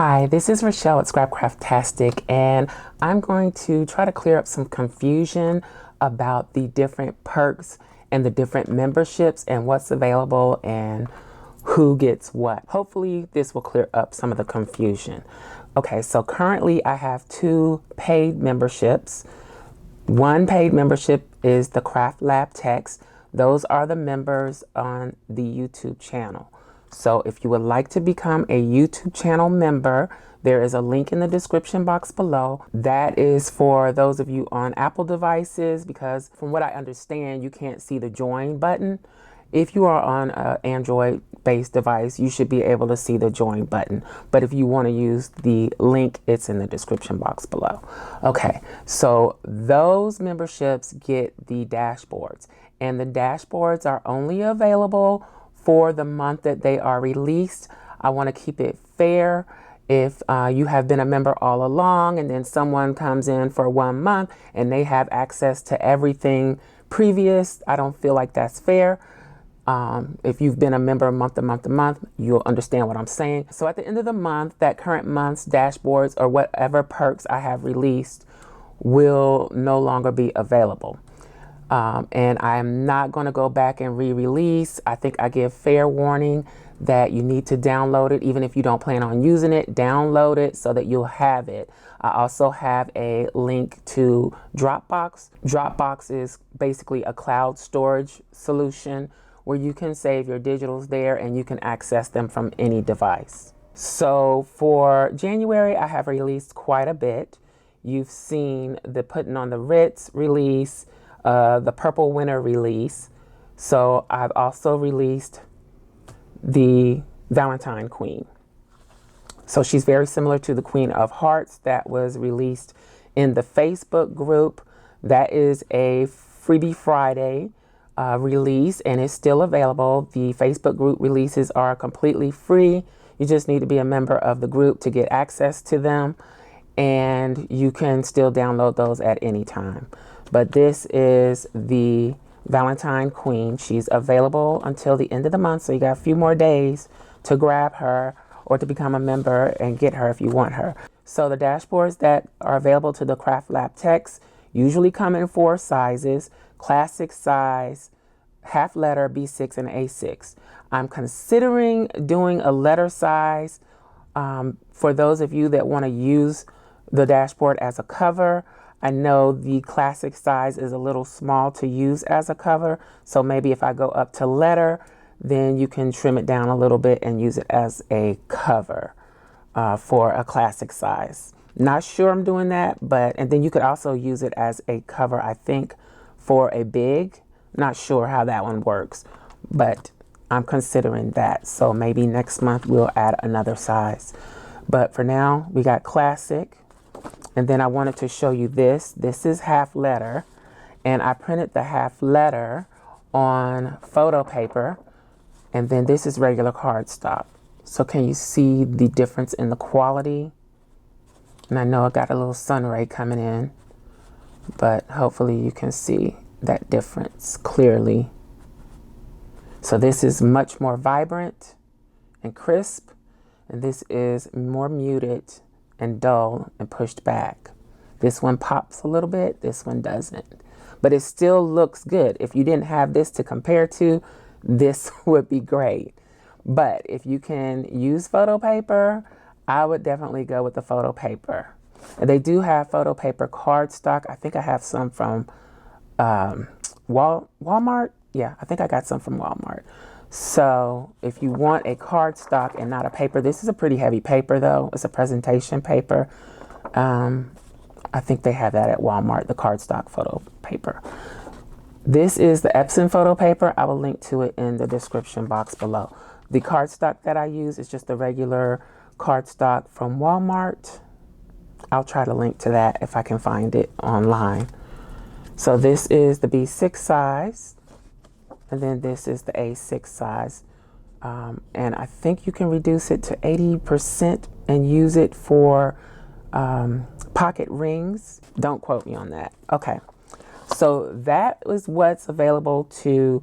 Hi, this is Rachelle at Scrapcraftastic, and I'm going to try to clear up some confusion about the different perks and the different memberships and what's available and who gets what. Hopefully this will clear up some of the confusion. Okay, so currently I have two paid memberships. One paid membership is the Craft Lab Techs. Those are the members on the YouTube channel. So if you would like to become a YouTube channel member, there is a link in the description box below. That is for those of you on Apple devices, because from what I understand, you can't see the join button. If you are on an Android-based device, you should be able to see the join button. But if you want to use the link, it's in the description box below. Okay, so those memberships get the dashboards, and the dashboards are only available for the month that they are released. I want to keep it fair. If you have been a member all along and then someone comes in for 1 month and they have access to everything previous, I don't feel like that's fair. If you've been a member month to month to month, you'll understand what I'm saying. So at the end of the month, that current month's dashboards or whatever perks I have released will no longer be available. And I'm not going to go back and re-release. I think I give fair warning that you need to download it. Even if you don't plan on using it, download it so that you'll have it. I also have a link to Dropbox. Dropbox is basically a cloud storage solution where you can save your digitals there and you can access them from any device. So for January, I have released quite a bit. You've seen the Putting on the Ritz release, the Purple Winter release. So I've also released the Valentine Queen. So she's very similar to the Queen of Hearts that was released in the Facebook group. That is a Freebie Friday release and it's still available. The Facebook group releases are completely free. You just need to be a member of the group to get access to them, and you can still download those at any time. But this is the Valentine Queen. She's available until the end of the month, so you got a few more days to grab her or to become a member and get her if you want her. So the dashboards that are available to the Craft Lab Techs usually come in 4 sizes: classic size, half letter, B6, and A6. I'm considering doing a letter size for those of you that want to use the dashboard as a cover. I know the classic size is a little small to use as a cover, so maybe if I go up to letter, then you can trim it down a little bit and use it as a cover for a classic size. Not sure I'm doing that, and then you could also use it as a cover, I think, for a big. Not sure how that one works, but I'm considering that. So maybe next month we'll add another size. But for now, we got classic. And then I wanted to show you this. This is half letter, and I printed the half letter on photo paper, and then this is regular cardstock. So can you see the difference in the quality? And I know I got a little sun ray coming in, but hopefully you can see that difference clearly. So this is much more vibrant and crisp, and this is more muted and dull and pushed back. This one pops a little bit, this one doesn't. But it still looks good. If you didn't have this to compare to, this would be great. But if you can use photo paper, I would definitely go with the photo paper. And they do have photo paper cardstock. I think I have some from Walmart. Yeah, I think I got some from Walmart. So if you want a cardstock and not a paper, this is a pretty heavy paper though. It's a presentation paper. I think they have that at Walmart, the cardstock photo paper. This is the Epson photo paper. I will link to it in the description box below. The cardstock that I use is just the regular cardstock from Walmart. I'll try to link to that if I can find it online. So this is the B6 size. And then this is the A6 size. And I think you can reduce it to 80% and use it for pocket rings. Don't quote me on that. Okay. So that is what's available to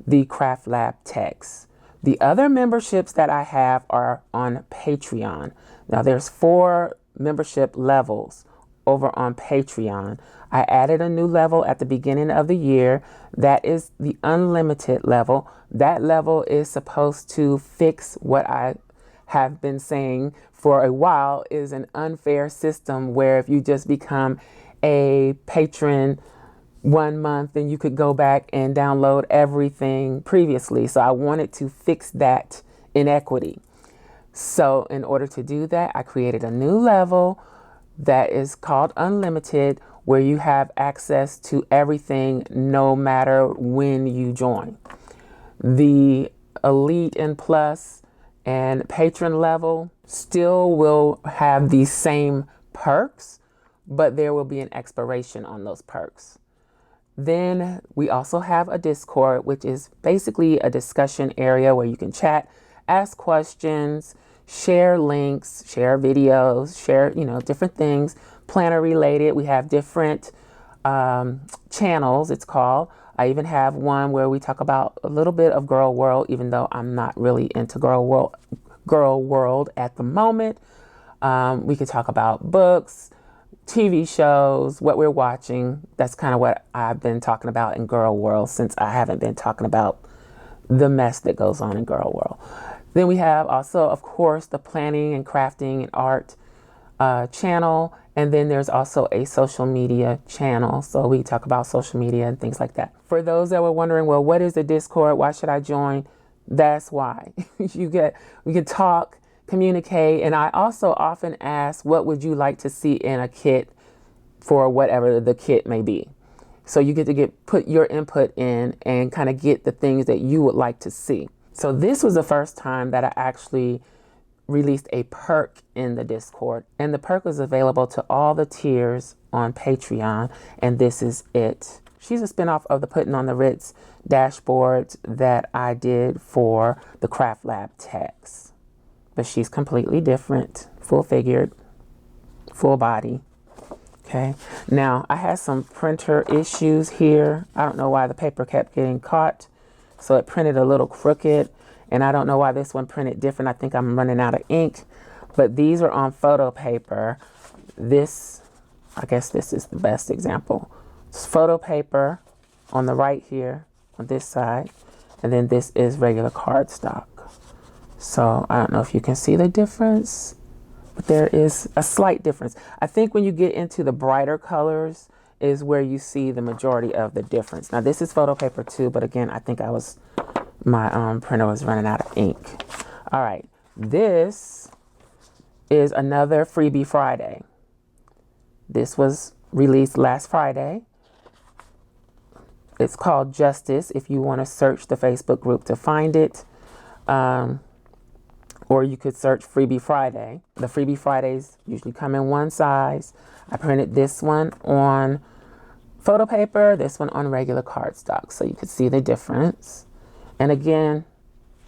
the Craft Lab Techs. The other memberships that I have are on Patreon. Now there's 4 membership levels over on Patreon. I added a new level at the beginning of the year. That is the unlimited level. That level is supposed to fix what I have been saying for a while is an unfair system where if you just become a patron 1 month, then you could go back and download everything previously. So I wanted to fix that inequity. So in order to do that, I created a new level that is called Unlimited, where you have access to everything no matter when you join. The Elite and Plus and Patron level still will have the same perks, but there will be an expiration on those perks. Then we also have a Discord, which is basically a discussion area where you can chat, ask questions, share links, share videos, share, different things, planner related. We have different channels, it's called. I even have one where we talk about a little bit of Girl World, even though I'm not really into Girl World at the moment. We could talk about books, TV shows, what we're watching. That's kind of what I've been talking about in Girl World, since I haven't been talking about the mess that goes on in Girl World. Then we have also, of course, the planning and crafting and art channel. And then there's also a social media channel. So we talk about social media and things like that. For those that were wondering, well, what is the Discord? Why should I join? That's why. We can talk, communicate. And I also often ask, what would you like to see in a kit for whatever the kit may be? So you get to put your input in and kind of get the things that you would like to see. So this was the first time that I actually released a perk in the Discord, and the perk was available to all the tiers on Patreon, and this is it. She's a spinoff of the Putting on the Ritz dashboards that I did for the Craft Lab text, but she's completely different, full figured, full body. Okay, now I had some printer issues here. I don't know why the paper kept getting caught, so it printed a little crooked. And I don't know why this one printed different. I think I'm running out of ink. But these are on photo paper. I guess this is the best example. It's photo paper on the right here, on this side. And then this is regular cardstock. So I don't know if you can see the difference, but there is a slight difference. I think when you get into the brighter colors is where you see the majority of the difference. Now this is photo paper too, but again, I think my printer was running out of ink. All right, this is another Freebie Friday. This was released last Friday. It's called Justice, if you want to search the Facebook group to find it. Or you could search Freebie Friday. The Freebie Fridays usually come in one size. I printed this one on photo paper, this one on regular cardstock, so you could see the difference. And again,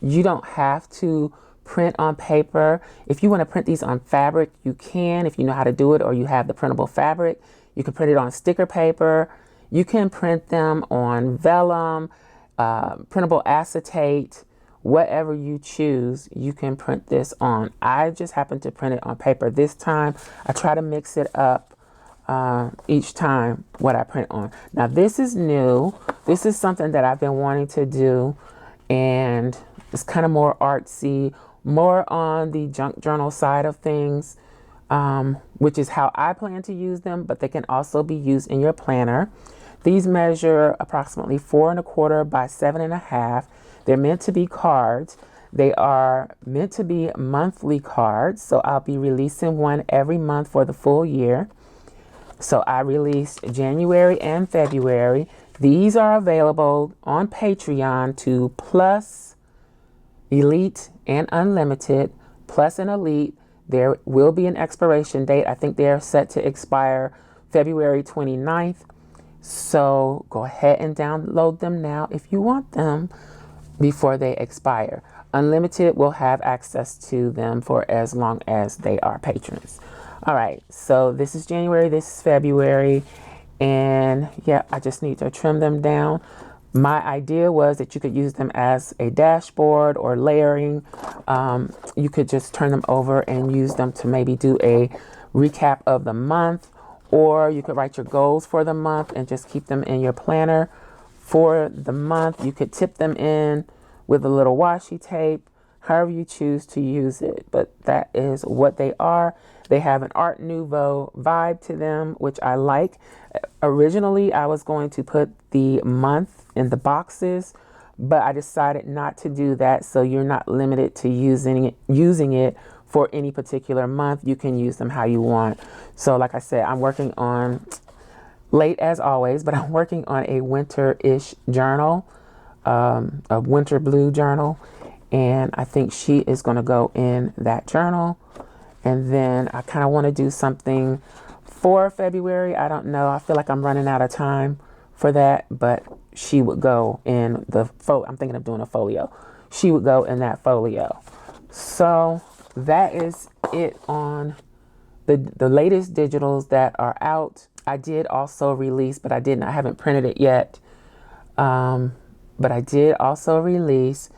you don't have to print on paper. If you want to print these on fabric, you can, if you know how to do it, or you have the printable fabric. You can print it on sticker paper. You can print them on vellum, printable acetate, whatever you choose, you can print this on. I just happen to print it on paper this time. I try to mix it up each time what I print on. Now this is new. This is something that I've been wanting to do, and it's kind of more artsy, more on the junk journal side of things, which is how I plan to use them, but they can also be used in your planner. These measure approximately 4 1/4 by 7 1/2. They're meant to be cards. They are meant to be monthly cards, so I'll be releasing one every month for the full year. So I released January and February. These are available on Patreon to Plus, Elite, and Unlimited. Plus and Elite, there will be an expiration date. I think they're set to expire February 29th. So go ahead and download them now if you want them before they expire. Unlimited will have access to them for as long as they are patrons. All right, so this is January, this is February, and yeah, I just need to trim them down. My idea was that you could use them as a dashboard or layering. You could just turn them over and use them to maybe do a recap of the month, or you could write your goals for the month and just keep them in your planner for the month. You could tip them in with a little washi tape, however you choose to use it, but that is what they are. They have an Art Nouveau vibe to them, which I like. Originally, I was going to put the month in the boxes, but I decided not to do that, so you're not limited to using it for any particular month. You can use them how you want. So like I said, I'm working on, late as always, but I'm working on a winter-ish journal, a winter blue journal, and I think she is going to go in that journal. And then I kind of want to do something for February. I don't know. I feel like I'm running out of time for that, but she would go in the I'm thinking of doing a folio. She would go in that folio. So that is it on the latest digitals that are out. I did also release, but I haven't printed it yet. But I did also release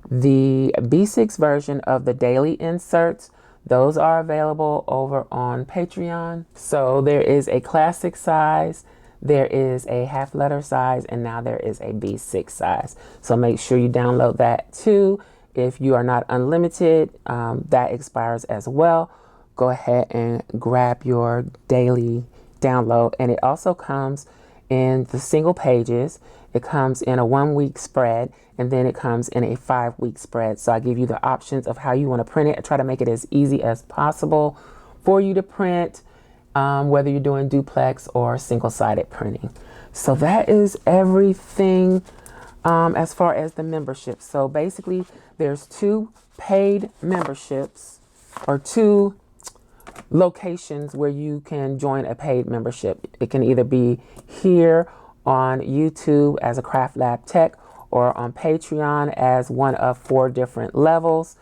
the B6 version of the daily inserts. Those are available over on Patreon. So there is a classic size, there is a half letter size, and now there is a B6 size. So make sure you download that too. If you are not unlimited, that expires as well. Go ahead and grab your daily download. And it also comes in the single pages. It comes in a 1-week spread, and then it comes in a 5-week spread. So I give you the options of how you want to print it. I try to make it as easy as possible for you to print, whether you're doing duplex or single-sided printing. So that is everything as far as the membership. So basically, there's 2 paid memberships, or 2 locations where you can join a paid membership. It can either be here on YouTube as a Craft Lab Tech, or on Patreon as one of 4 different levels.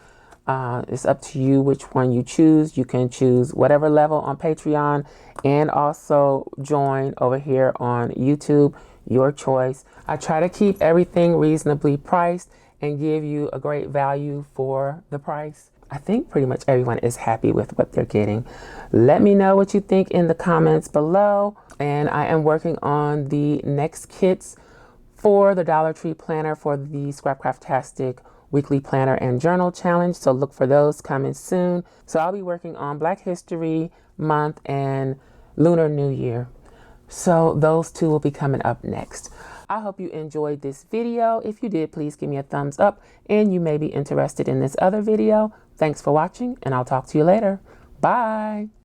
It's up to you which one you choose. You can choose whatever level on Patreon and also join over here on YouTube, your choice. I try to keep everything reasonably priced and give you a great value for the price. I think pretty much everyone is happy with what they're getting. Let me know what you think in the comments below. And I am working on the next kits for the Dollar Tree planner for the Scrapcraftastic weekly planner and journal challenge. So look for those coming soon. So I'll be working on Black History Month and Lunar New Year. So those 2 will be coming up next. I hope you enjoyed this video. If you did, please give me a thumbs up, and you may be interested in this other video. Thanks for watching, and I'll talk to you later. Bye.